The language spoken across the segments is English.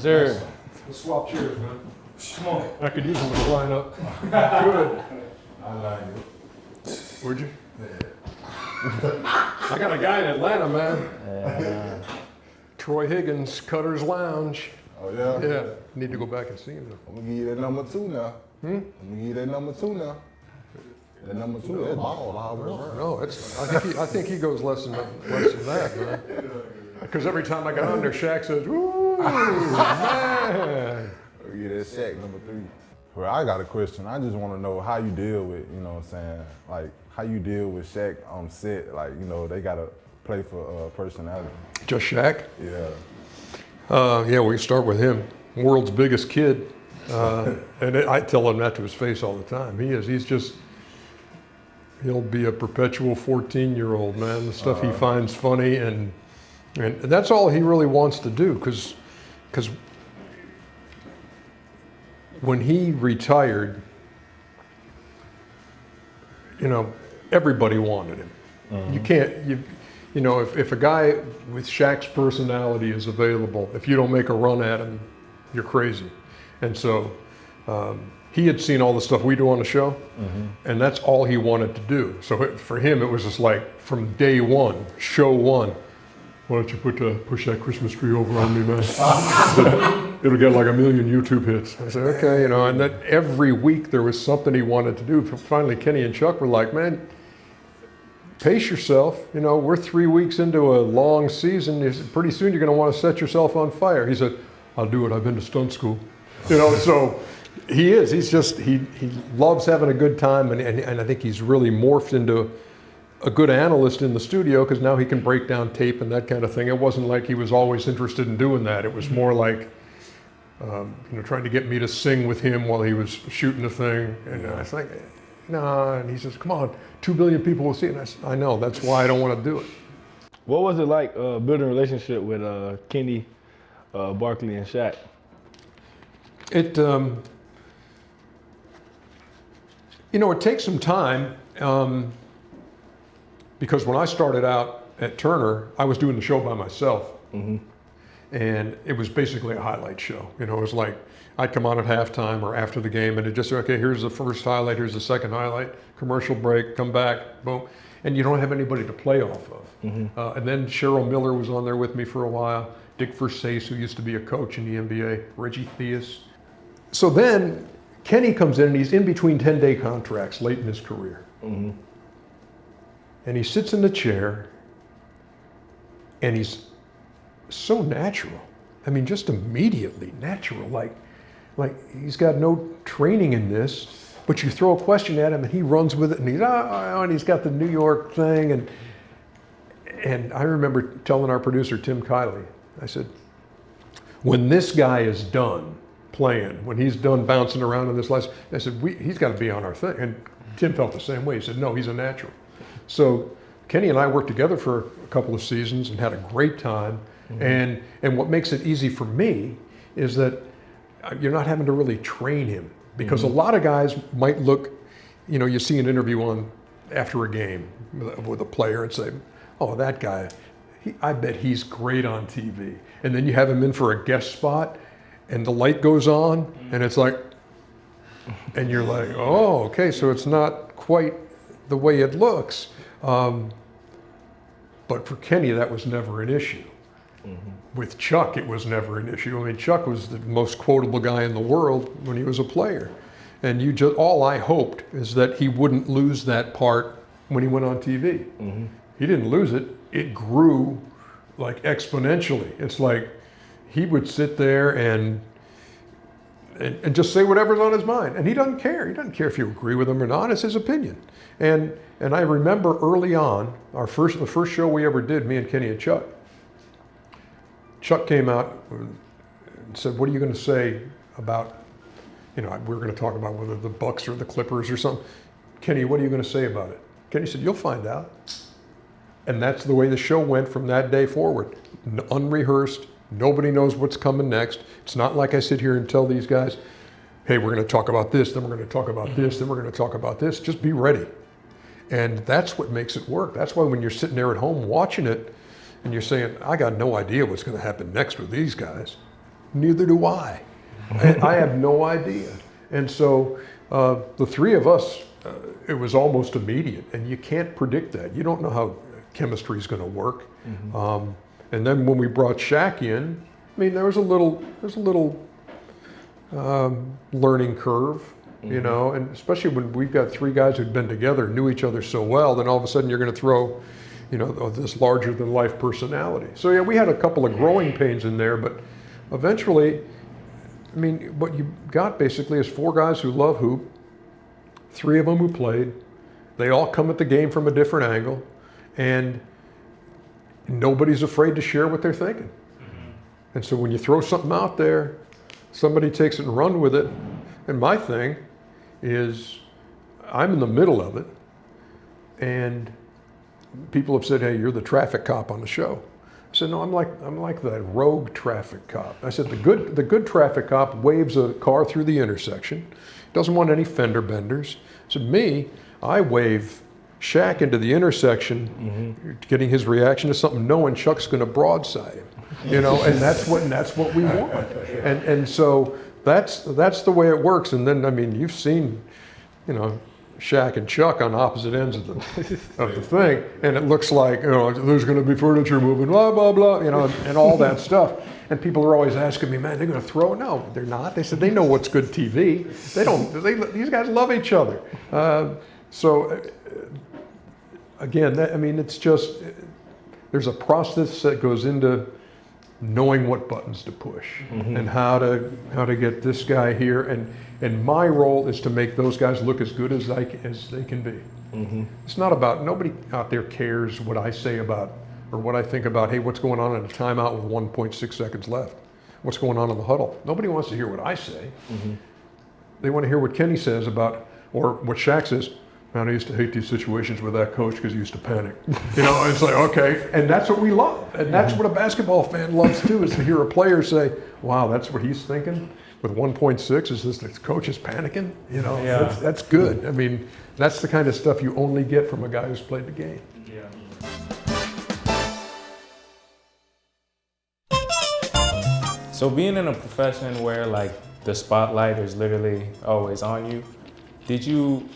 Yes, sir. Let's swap chairs, man. Come on. I could use him to line up. Good. I like it. Would you? I got a guy in Atlanta, man. Troy Higgins, Cutter's Lounge. Oh, yeah? Yeah, need to go back and see him. I'm going to give you that number 2 now. I'm going to give you that number 2 now. That number 2, that's ball. No, I think he goes less than that, man. Because every time I got on there, Shaq says, "Ooh, man." Yeah, that's Shaq, number 3. Well, I got a question. I just want to know how you deal with, you know what I'm saying, like how you deal with Shaq on set. Like, you know, they got to play for personality. Just Shaq? Yeah. Yeah, we start with him. World's biggest kid. And I tell him that to his face all the time. He'll be a perpetual 14-year-old, man. The stuff he finds funny, and that's all he really wants to do, because when he retired, you know, everybody wanted him. You can't, you know, if a guy with Shaq's personality is available, if you don't make a run at him, you're crazy. And so he had seen all the stuff we do on the show, and that's all he wanted to do. So for him, it was just like from day one, show one, why don't you push that Christmas tree over on me, man? It'll get like 1 million YouTube hits. I said, okay, you know, and then every week there was something he wanted to do. Finally, Kenny and Chuck were like, man, pace yourself. You know, we're 3 weeks into a long season. Pretty soon you're going to want to set yourself on fire. He said, I'll do it. I've been to stunt school. You know, so he loves having a good time, and I think he's really morphed into a good analyst in the studio, because now he can break down tape and that kind of thing. It wasn't like he was always interested in doing that. It was more like, you know, trying to get me to sing with him while he was shooting the thing. And I was like, nah, and he says, come on, 2 billion people will see it. And I said, I know, that's why I don't want to do it. What was it like building a relationship with Kenny, Barkley, and Shaq? It, you know, it takes some time, because when I started out at Turner, I was doing the show by myself. And it was basically a highlight show. You know, it was like, I'd come on at halftime or after the game, and it just, okay, here's the first highlight, here's the second highlight, commercial break, come back, boom. And you don't have anybody to play off of. And then Cheryl Miller was on there with me for a while, Dick Versace, who used to be a coach in the NBA, Reggie Theus. So then Kenny comes in, and he's in between 10-day contracts late in his career. And he sits in the chair, and he's so natural. I mean, just immediately natural, like he's got no training in this, but you throw a question at him and he runs with it, and and he's got the New York thing. And I remember telling our producer, Tim Kiley, I said, when this guy is done playing, when he's done bouncing around in this life, I said, he's got to be on our thing. And Tim felt the same way. He said, no, he's a natural. So Kenny and I worked together for a couple of seasons and had a great time. And what makes it easy for me is that you're not having to really train him, because a lot of guys might look, you know, you see an interview on after a game with a player and say, oh, that guy, I bet he's great on TV. And then you have him in for a guest spot and the light goes on and it's like, and you're like, oh, okay, so it's not quite the way it looks. But for Kenny, that was never an issue. With Chuck, it was never an issue. I mean, Chuck was the most quotable guy in the world when he was a player. And all I hoped is that he wouldn't lose that part when he went on TV. He didn't lose it. It grew like exponentially. It's like he would sit there and just say whatever's on his mind. And he doesn't care. He doesn't care if you agree with him or not. It's his opinion. And I remember early on, the first show we ever did, me and Kenny and Chuck came out and said, what are you going to say about, you know, we're going to talk about whether the Bucks or the Clippers or something. Kenny, what are you going to say about it? Kenny said, you'll find out. And that's the way the show went from that day forward. Unrehearsed. Nobody knows what's coming next. It's not like I sit here and tell these guys, hey, we're going to talk about this, then we're going to talk about this, then we're going to talk about this. Just be ready. And that's what makes it work. That's why when you're sitting there at home watching it, and you're saying, I got no idea what's going to happen next with these guys. Neither do I. And I have no idea. And so the three of us, it was almost immediate, and you can't predict that. You don't know how chemistry is going to work. And then when we brought Shaq in, I mean, there was a little learning curve, you know, and especially when we've got three guys who'd been together, knew each other so well, then all of a sudden you're going to throw, you know, this larger than life personality. So yeah, we had a couple of growing pains in there, but eventually, I mean, what you got basically is four guys who love hoop, three of them who played. They all come at the game from a different angle, and nobody's afraid to share what they're thinking. And so when you throw something out there, somebody takes it and run with it. And my thing is, I'm in the middle of it, and people have said, "Hey, you're the traffic cop on the show." I said, "No, I'm like the rogue traffic cop." I said, the good traffic cop waves a car through the intersection, doesn't want any fender benders. I said, me, I wave Shaq into the intersection, getting his reaction to something, knowing Chuck's going to broadside him, you know, and that's what we want. And so that's the way it works. And then, I mean, you've seen, you know, Shaq and Chuck on opposite ends of the thing, and it looks like, you know, there's going to be furniture moving, blah blah blah, you know, and all that stuff. And people are always asking me, man, they're going to throw it? No, they're not. They said they know what's good TV. They don't. These guys love each other. Again, I mean, it's just, there's a process that goes into knowing what buttons to push and how to get this guy here, and my role is to make those guys look as good as they can be. It's not about, nobody out there cares what I say about or what I think about, hey, what's going on in a timeout with 1.6 seconds left? What's going on in the huddle? Nobody wants to hear what I say. They want to hear what Kenny says about, or what Shaq says. Man, I used to hate these situations with that coach because he used to panic. You know, it's like, okay, and that's what we love. And that's what a basketball fan loves too, is to hear a player say, wow, that's what he's thinking with 1.6, is this coach is panicking? You know, that's good. I mean, that's the kind of stuff you only get from a guy who's played the game. So being in a profession where like the spotlight is literally always on you, did you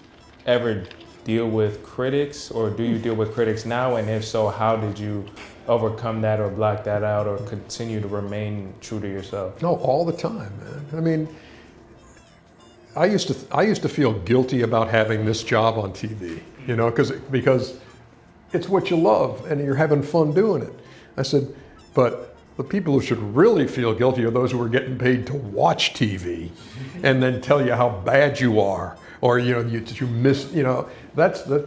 ever deal with critics, or do you deal with critics now? And if so, how did you overcome that or block that out or continue to remain true to yourself? No, all the time, man. I mean, I used to feel guilty about having this job on TV, you know, because it's what you love and you're having fun doing it. I said, but the people who should really feel guilty are those who are getting paid to watch TV and then tell you how bad you are. Or, you know, you miss, you know, that's the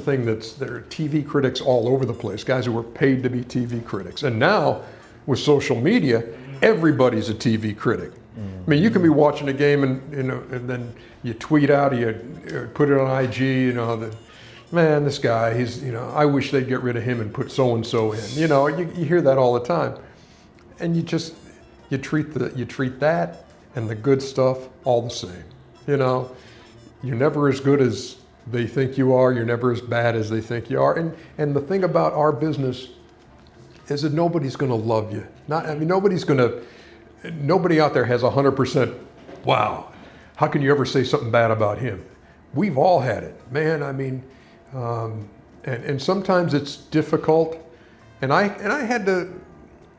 thing there are TV critics all over the place, guys who were paid to be TV critics. And now with social media, everybody's a TV critic. I mean, you can be watching a game and, you know, and then you tweet out, you put it on IG, you know, that, man, this guy, he's, you know, I wish they'd get rid of him and put so-and-so in. You know, you hear that all the time. And you treat that and the good stuff all the same, you know. You're never as good as they think you are. You're never as bad as they think you are. And the thing about our business is that nobody's going to love you. Nobody out there has 100%, wow, how can you ever say something bad about him? We've all had it, man. I mean, and sometimes it's difficult. And I had to,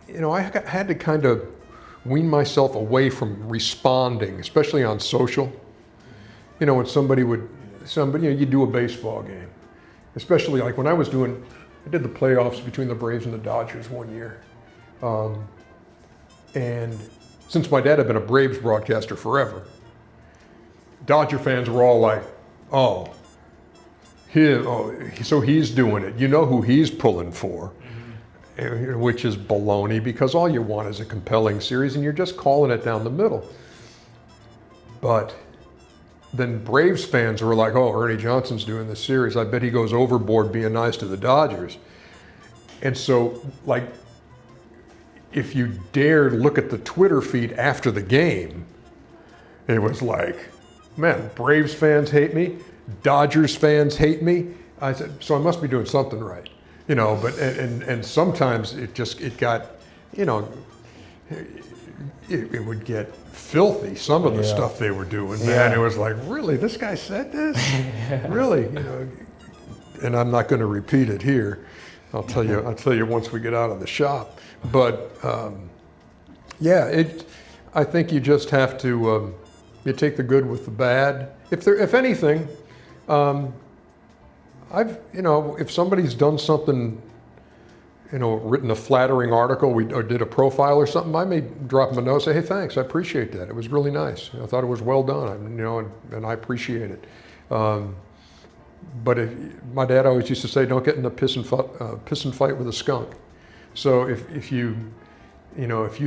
you know, I had to kind of wean myself away from responding, especially on social. You know, when somebody, you know, you do a baseball game, especially like when I did the playoffs between the Braves and the Dodgers one year. And since my dad had been a Braves broadcaster forever, Dodger fans were all like, oh, so he's doing it. You know who he's pulling for, which is baloney, because all you want is a compelling series and you're just calling it down the middle. But then Braves fans were like, oh, Ernie Johnson's doing this series. I bet he goes overboard being nice to the Dodgers. And so, like, if you dared look at the Twitter feed after the game, it was like, man, Braves fans hate me, Dodgers fans hate me. I said, so I must be doing something right, you know. But and sometimes it got, you know, it would get filthy. Some of the stuff they were doing, man. It was like, really, this guy said this? Really, you know. And I'm not going to repeat it here. I'll tell you once we get out of the shop. But yeah, I think you just have to you take the good with the bad. If anything, if somebody's done something, written a flattering article, or did a profile or something, I may drop them a note, say, hey, thanks, I appreciate that. It was really nice. I thought it was well done, and I appreciate it. But my dad always used to say, don't get in a piss and fight with a skunk. So if you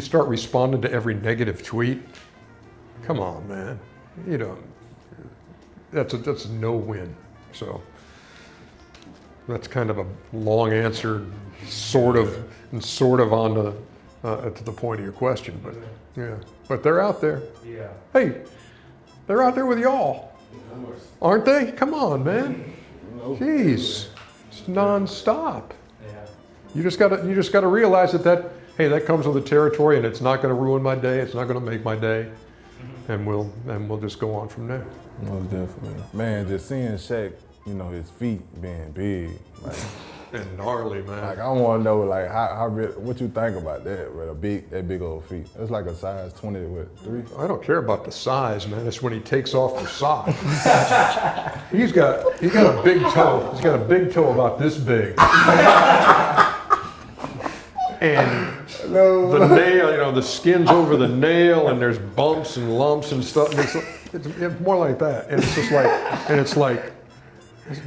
start responding to every negative tweet, come on, man, that's a no-win. So that's kind of a long answer, sort of on to the point of your question, but yeah. But they're out there. Yeah. Hey, they're out there with y'all, aren't they? Come on, man. Jeez, it's nonstop. Yeah. You just gotta realize that comes with the territory, and it's not gonna ruin my day. It's not gonna make my day, and we'll just go on from there. Most definitely. Man, just seeing Shaq, his feet being big, like, And gnarly, man. like I want to know, like, what you think about that, with that big old feet? It's like a size 20 with 3. I don't care about the size, man. It's when he takes off the sock. He's got a big toe. He's got a big toe about this big. And the nail, the skin's over the nail, and there's bumps and lumps and stuff. And it's more like that. And it's just like,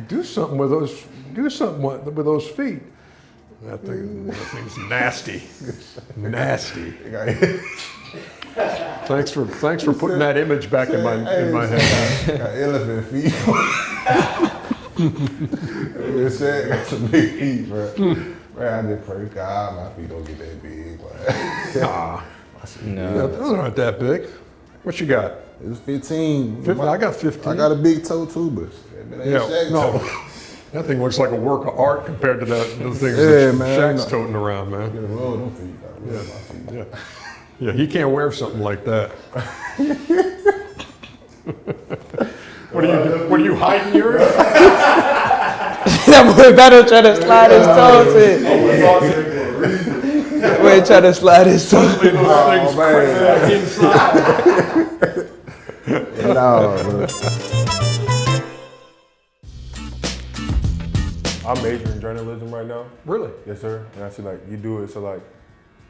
do something with those feet. That thing's nasty. Nasty. Thanks for putting that image back in my head. Got elephant feet. Shaq got some big feet, bro. Man, I just pray God my feet don't get that big. Nah. No. Those aren't that big. What you got? It's 15. I got 15. I got a big toe too, but it ain't Shaq no. toe. That thing looks like a work of art compared to the things Yeah, that man, Shaq's toting around, man. Get a roll them feet. Roll my feet. Yeah, he can't wear something like that. What are you hiding yours? That boy better try to slide his toes in. That boy try to slide his toes in. Those things back inside. No, bro. I'm majoring in journalism right now. Really? Yes, sir. And I see you do it. So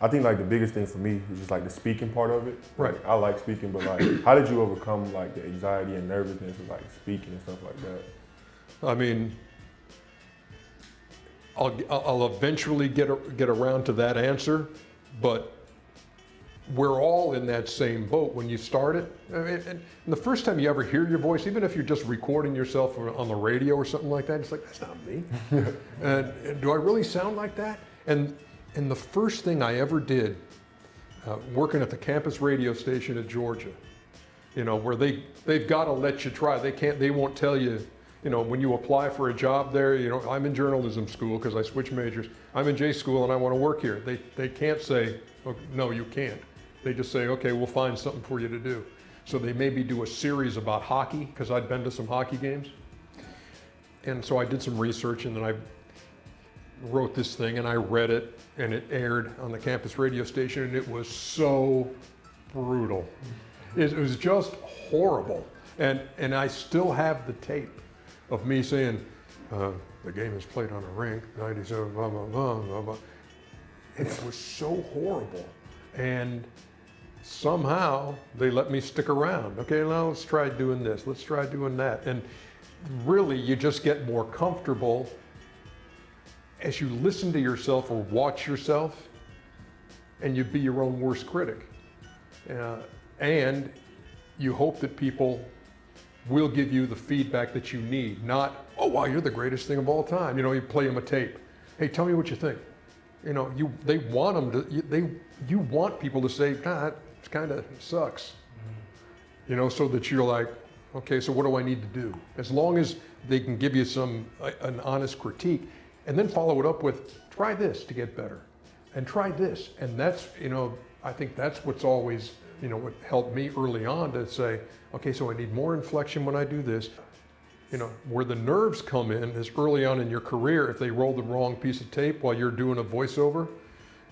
I think the biggest thing for me is just the speaking part of it. Right. I like speaking, but how did you overcome the anxiety and nervousness of speaking and stuff like that? I mean, I'll eventually get around to that answer, but we're all in that same boat when you start it. And the first time you ever hear your voice, even if you're just recording yourself on the radio or something like that, it's like, that's not me. And do I really sound like that? And the first thing I ever did, working at the campus radio station at Georgia, where they've got to let you try. They won't tell you, when you apply for a job there, I'm in journalism school because I switched majors. I'm in J school and I want to work here. They can't say, oh, no, you can't. They just say, okay, we'll find something for you to do. So they maybe do a series about hockey, because I'd been to some hockey games. And so I did some research, and then I wrote this thing, and I read it, and it aired on the campus radio station, and it was so brutal. It was just horrible. And I still have the tape of me saying, the game is played on a rink, 97, blah, blah, blah, blah, blah. And it was so horrible. And somehow they let me stick around. Okay, now let's try doing this. Let's try doing that. And really, you just get more comfortable as you listen to yourself or watch yourself, and you be your own worst critic. And you hope that people will give you the feedback that you need. Not, oh wow, you're the greatest thing of all time. You play them a tape. Hey, tell me what you think. They want them to. You want people to say, nah, it kind of sucks. So that you're like, okay, so what do I need to do? As long as they can give you an honest critique, and then follow it up with, try this to get better, and try this. And that's, I think that's what's always, what helped me early on to say, okay, so I need more inflection when I do this. Where the nerves come in is early on in your career. If they roll the wrong piece of tape while you're doing a voiceover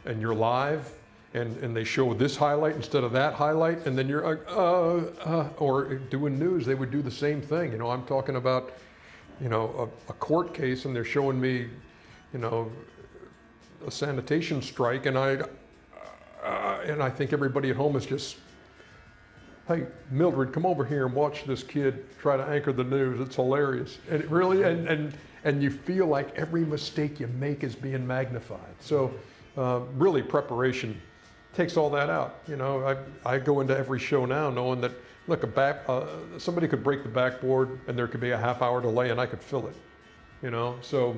and you're live, and they show this highlight instead of that highlight, and then you're or doing news, they would do the same thing. I'm talking about, a court case, and they're showing me, a sanitation strike, and I think everybody at home is just, hey, Mildred, come over here and watch this kid try to anchor the news. It's hilarious. And it really, and you feel like every mistake you make is being magnified. So really preparation takes all that out. I go into every show now knowing that, look, somebody could break the backboard and there could be a half-hour delay and I could fill it. So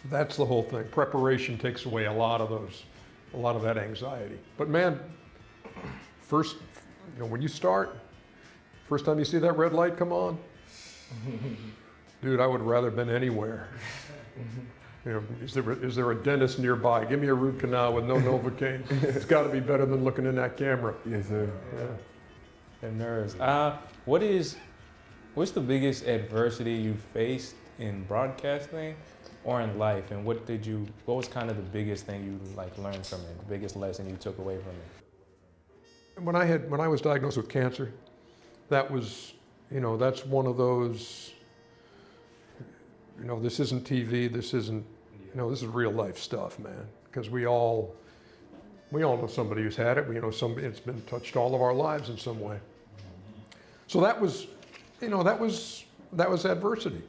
that's the whole thing. Preparation takes away a lot of that anxiety. But man, first, when you start, first time you see that red light come on, dude, I would rather have been anywhere. Is there a dentist nearby? Give me a root canal with no Novocaine. It's got to be better than looking in that camera. Yes, sir. Yeah. The nerves. What's the biggest adversity you faced in broadcasting or in life, and what was kind of the biggest thing you learned from it, the biggest lesson you took away from it? When I was diagnosed with cancer, that was, that's one of those, this isn't TV, this isn't, this is real life stuff, man. Because we all know somebody who's had it. We know somebody, it's been touched all of our lives in some way. So that was, that was adversity.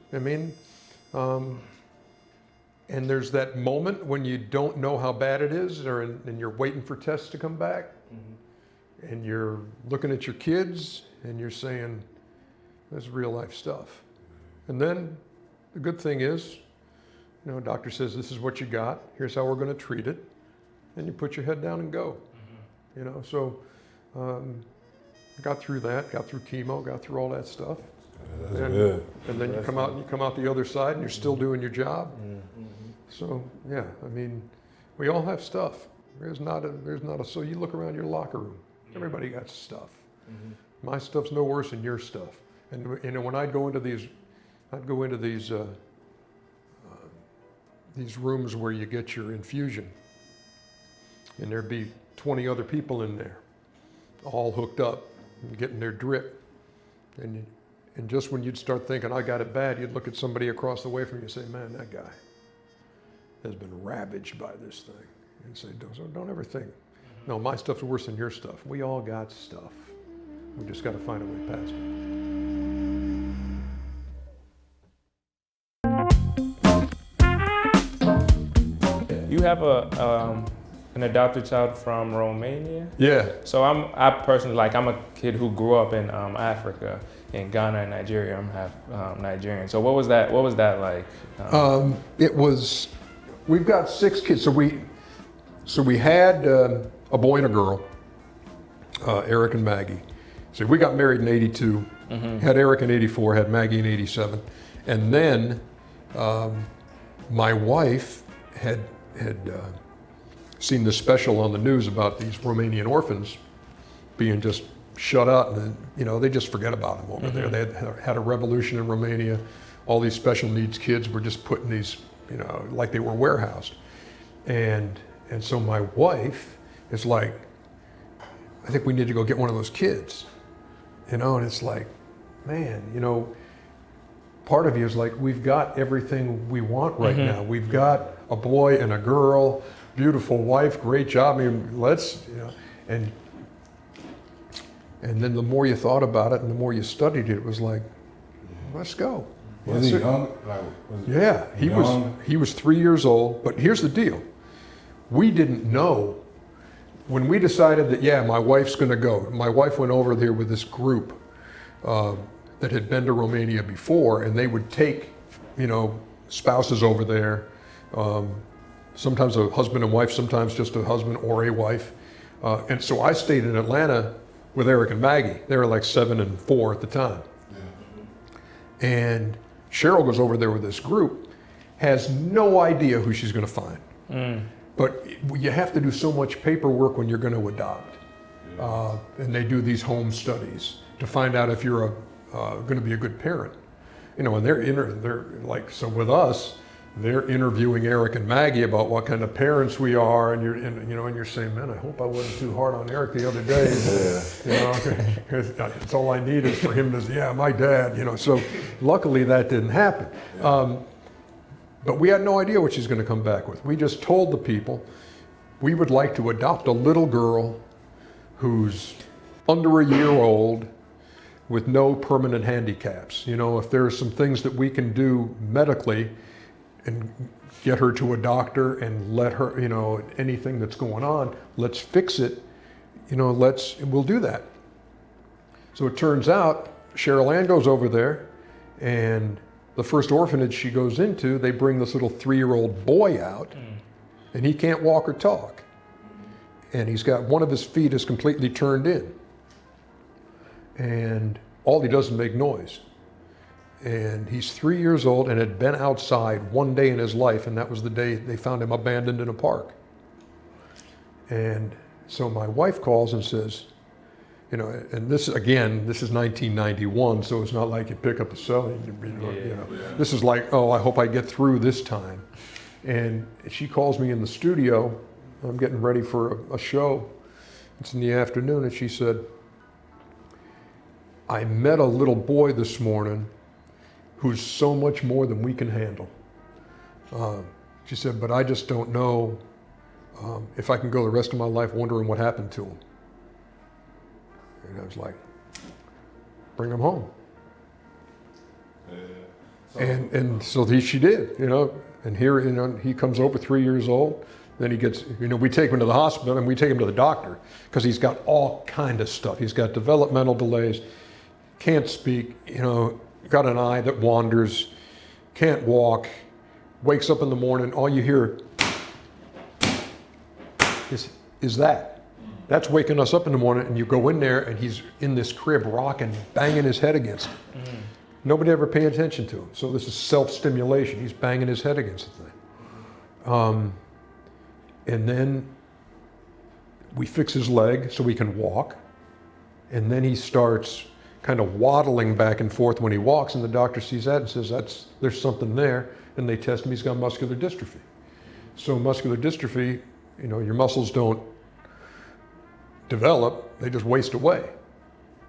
And there's that moment when you don't know how bad it is, and you're waiting for tests to come back. Mm-hmm. And you're looking at your kids and you're saying, this is real life stuff. And then the good thing is, doctor says, this is what you got. Here's how we're going to treat it. And you put your head down and go. Mm-hmm. So got through that, got through chemo, got through all that stuff. That's good. And then you come out the other side and you're still doing your job. Mm-hmm. So yeah, we all have stuff. There's not a, so you look around your locker room, everybody got stuff. Mm-hmm. My stuff's no worse than your stuff. And when I'd go into these rooms where you get your infusion, and there'd be 20 other people in there, all hooked up and getting their drip. And just when you'd start thinking, I got it bad, you'd look at somebody across the way from you and say, man, that guy has been ravaged by this thing. And say, don't ever think, no, my stuff's worse than your stuff. We all got stuff. We just got to find a way past it. You have an adopted child from Romania? Yeah. So I personally, I'm a kid who grew up in Africa, in Ghana and Nigeria. I'm half Nigerian. So what was that like? We've got 6 kids. So we had a boy and a girl, Eric and Maggie. So we got married in 82, mm-hmm. had Eric in 84, had Maggie in 87. And then my wife had seen the special on the news about these Romanian orphans being just shut out, and then, they just forget about them over mm-hmm. there. They had a revolution in Romania. All these special needs kids were just put in these, like they were warehoused. And so my wife is like, I think we need to go get one of those kids, and it's like, man, part of you is like, we've got everything we want right mm-hmm. now. We've got a boy and a girl, beautiful wife, great job. Let's, and then the more you thought about it and the more you studied it, it was like, let's go. Was he young? Yeah, he was 3 years old, but here's the deal. We didn't know when we decided that, yeah, my wife's gonna go. My wife went over there with this group that had been to Romania before, and they would take, spouses over there, sometimes a husband and wife, sometimes just a husband or a wife. And so I stayed in Atlanta with Eric and Maggie. They were like 7 and 4 at the time. Yeah. And Cheryl goes over there with this group, has no idea who she's gonna find. Mm. but you have to do so much paperwork when you're going to adopt. And they do these home studies to find out if you're going to be a good parent. You know, and they're like, so with us, they're interviewing Eric and Maggie about what kind of parents we are, and you're saying, man, I hope I wasn't too hard on Eric the other day. You know, because it's all I need is for him to say, yeah, my dad. You know, so luckily that didn't happen. But we had no idea what she's going to come back with. We just told the people we would like to adopt a little girl who's under a year old with no permanent handicaps. You know, if there are some things that we can do medically and get her to a doctor and let her, you know, anything that's going on, let's fix it, you know, we'll do that. So it turns out Cheryl Ann goes over there, and the first orphanage she goes into, they bring this little 3-year-old boy out, and he can't walk or talk. And he's got one of his feet is completely turned in. And all he does is make noise. And he's 3 years old and had been outside one day in his life, and that was the day they found him abandoned in a park. And so my wife calls and says, you know, and this is 1991, so it's not like you pick up the cell and you know. This is like, oh, I hope I get through this time. And she calls me in the studio. I'm getting ready for a show. It's in the afternoon, and she said, I met a little boy this morning who's so much more than we can handle. She said, but I just don't know if I can go the rest of my life wondering what happened to him. And I was like, bring him home. And so she did, you know, and here, you know, he comes over 3 years old. Then he gets, you know, we take him to the hospital and we take him to the doctor because he's got all kind of stuff. He's got developmental delays, can't speak, you know, got an eye that wanders, can't walk, wakes up in the morning, all you hear is that. That's waking us up in the morning, and you go in there and he's in this crib rocking, banging his head against it. Nobody ever paying attention to him. So this is self-stimulation. He's banging his head against the thing. And then we fix his leg so he can walk. And then he starts kind of waddling back and forth when he walks, and the doctor sees that and says, there's something there. And they test him, he's got muscular dystrophy. So muscular dystrophy, you know, your muscles don't develop, they just waste away.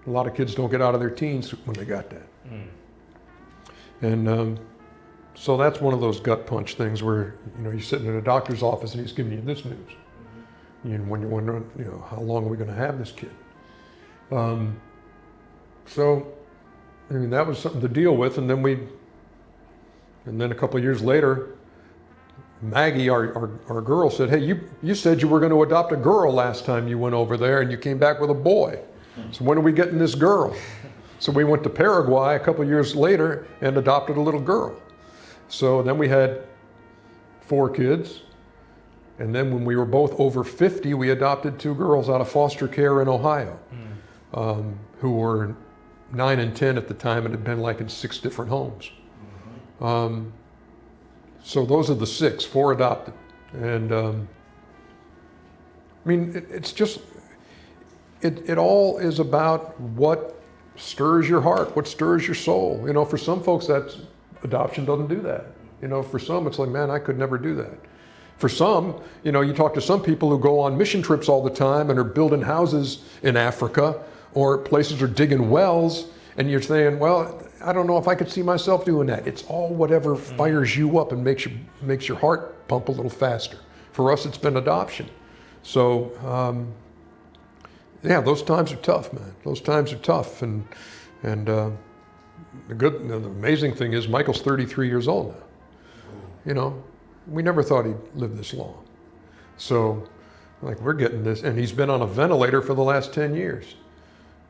A lot of kids don't get out of their teens when they got that. And so that's one of those gut punch things where, you know, you're sitting in a doctor's office and he's giving you this news. And when you're wondering, you know, how long are we going to have this kid? So, I mean, that was something to deal with. And then a couple of years later, Maggie, our girl, said, hey, you said you were going to adopt a girl last time you went over there, and you came back with a boy. So when are we getting this girl? So we went to Paraguay a couple of years later and adopted a little girl. So then we had 4 kids. And then when we were both over 50, we adopted 2 girls out of foster care in Ohio, who were 9 and 10 at the time and had been like in 6 different homes. So those are the 6, 4 adopted. And I mean, it's just, it all is about what stirs your heart, what stirs your soul. You know, for some folks, adoption doesn't do that. You know, for some, it's like, man, I could never do that. For some, you know, you talk to some people who go on mission trips all the time and are building houses in Africa, or places are digging wells, and you're saying, well, I don't know if I could see myself doing that. It's all whatever fires you up and makes your heart pump a little faster. For us, it's been adoption. So, yeah, those times are tough, man. Those times are tough. And the amazing thing is Michael's 33 years old now. You know, we never thought he'd live this long. So, like, we're getting this, and he's been on a ventilator for the last 10 years.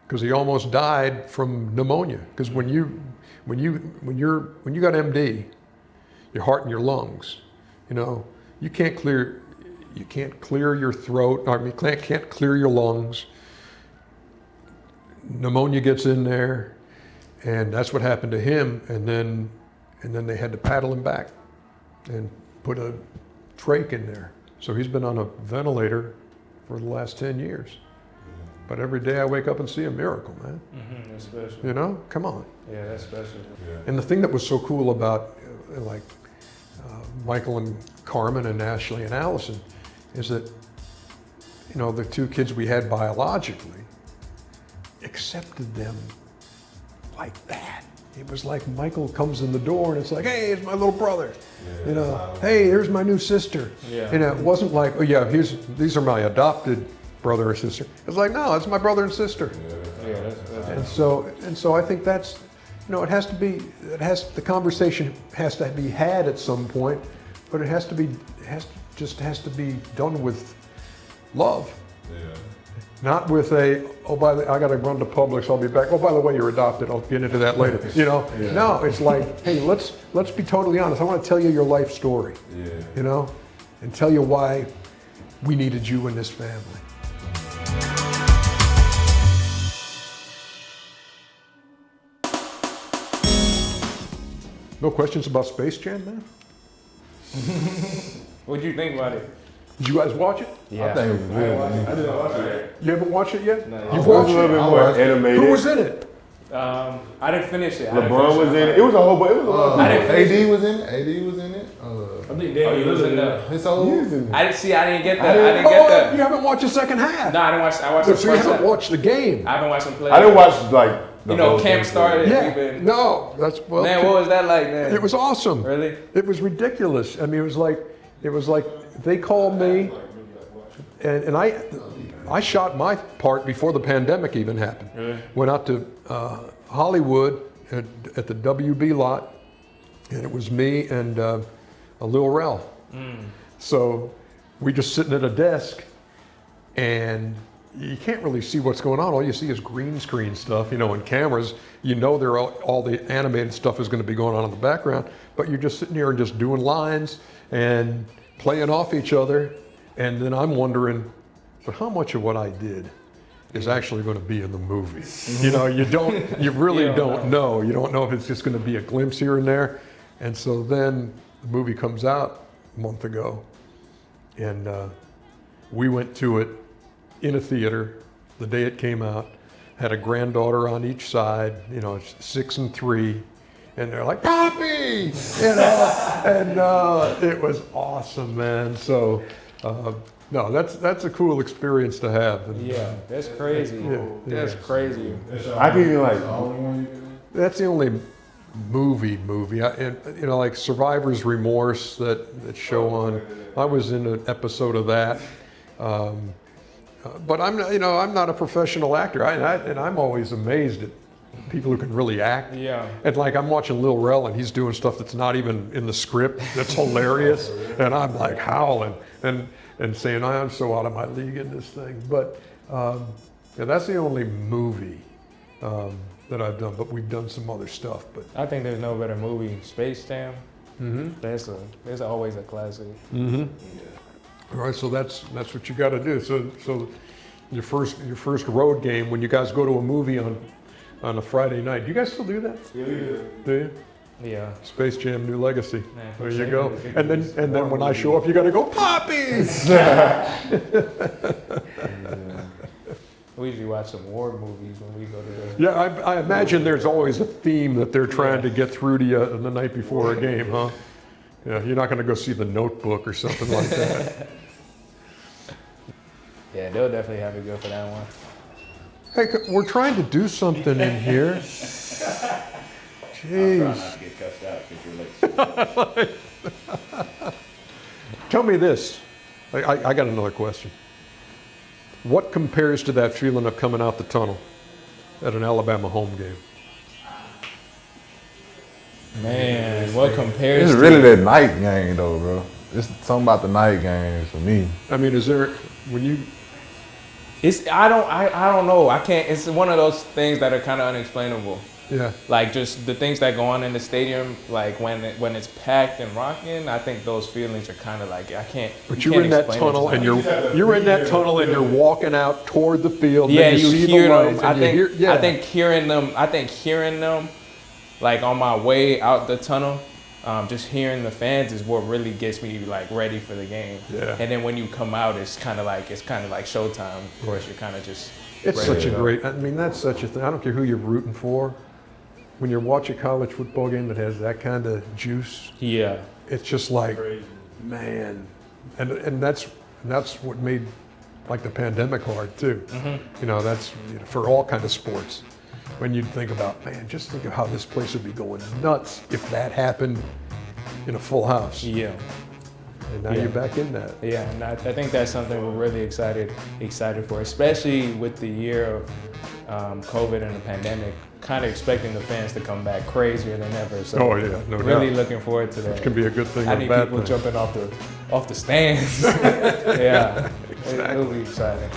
Because he almost died from pneumonia. Because when you got MD, your heart and your lungs, you know, you can't clear your throat. I mean, can't clear your lungs. Pneumonia gets in there, and that's what happened to him. And then they had to paddle him back, and put a trach in there. So he's been on a ventilator for the last 10 years. But every day I wake up and see a miracle, man. That's special. You know, come on. Yeah, that's special. And the thing that was so cool about Michael and Carmen and Ashley and Allison is that, you know, the two kids we had biologically accepted them like that. It was like Michael comes in the door and it's like, hey, it's my little brother. You know, hey, here's my new sister. Yeah. You know, it wasn't like, oh yeah, these are my adopted brother or sister. It's like, no, it's my brother and sister. Yeah, that's And so I think that's, you know, the conversation has to be had at some point, but it has to be done with love. Yeah. Not with I got to run to Publix, I'll be back. Oh, by the way, you're adopted. I'll get into that later. You know, no, it's like, hey, let's be totally honest. I want to tell you your life story. Yeah. You know, and tell you why we needed you in this family. No questions about Space Jam, man? What'd you think about it? Did you guys watch it? I think it was good. I didn't watch it. You haven't watched it yet? No, You've It was watched a little it? bit I more watched it. animated. Who was in it? I didn't finish it. LeBron was in it. It was a whole bunch. It was a lot. I didn't finish AD was in it. AD was in it. I think Oh, you was in there. His old. He was in it. I didn't get that. I didn't get that. You haven't watched the second half. No, I didn't watch. I watched the So you first haven't half. watched the game. I haven't watched them play. I didn't watch like the You know, whole camp thing. started. Yeah. We've been- No, that's well. Man, what was that like, man? It was awesome. Really? It was ridiculous. I mean, it was like they called me, and I shot my part before the pandemic even happened. Really? Went out to Hollywood at the WB lot, and it was me and a Lil Rel. So we just sitting at a desk, and you can't really see what's going on. All you see is green screen stuff, you know, and cameras. You know, all the animated stuff is going to be going on in the background, but you're just sitting here and just doing lines and playing off each other. And then I'm wondering, but how much of what I did is actually going to be in the movie? You know, you really don't know. You don't know if it's just going to be a glimpse here and there. And so then the movie comes out a month ago, and we went to it in a theater the day it came out, had a granddaughter on each side, you know, 6 and 3, and they're like, Poppy! You know, and it was awesome, man. So, no, that's a cool experience to have. And, Yeah, that's crazy. That's crazy. I can even like. that's the only movie. And, you know, like Survivor's Remorse that show on. I was in an episode of that. But I'm not a professional actor, and I'm always amazed at people who can really act. Yeah. And like I'm watching Lil Rel, and he's doing stuff that's not even in the script. That's hilarious, and I'm like howling and saying I'm so out of my league in this thing. But yeah, that's the only movie that I've done. But we've done some other stuff. But I think there's no better movie. Space Jam. There's always a classic. all right, so that's what you got to do. So your first road game when you guys go to a movie on a Friday night. Do you guys still do that? Yeah, we do. Do you? Yeah. Space Jam New Legacy. Yeah. There you go. And then when I show up, you got to go Poppies. We usually watch some war movies when we go to the. Yeah, I imagine there's always a theme that they're trying to get through to you the night before a game, huh? Yeah, you're not going to go see The Notebook or something like that. Yeah, they'll definitely have it good for that one. Hey, we're trying to do something in here. Jeez. Tell me this. I got another question. What compares to that feeling of coming out the tunnel at an Alabama home game? Man, what compares It's to really that night game though, bro. It's something about the night games for me. I mean, is there, when you, I don't know. I can't. It's one of those things that are kind of unexplainable. yeah. Like just the things that go on in the stadium, like when it's packed and rocking. I think those feelings are kind of like I can't. But you you're can't in that explain it tunnel to and me. you're in that tunnel and you're walking out toward the field. Yeah, and you see hear the them. lights I and you think. hear, yeah. I think hearing them. Like on my way out the tunnel, just hearing the fans is what really gets me like ready for the game. Yeah. And then when you come out, it's kind of like showtime. Of course, you're kind of just. It's ready such to a go. great, I mean, that's such a thing. I don't care who you're rooting for. When you watch a college football game that has that kind of juice, Yeah. it's just like, man. And that's what made like the pandemic hard too. You know, that's for all kind of sports. When you think about, man, just think of how this place would be going nuts if that happened in a full house. Yeah. And now Yeah. you're back in that. Yeah, and I think that's something we're really excited for, especially with the year of COVID and the pandemic. Kind of expecting the fans to come back crazier than ever. So Oh yeah, no really doubt. looking forward to that. It can be a good thing I or a need bad people thing. jumping off the stands. Yeah, it'll be exciting.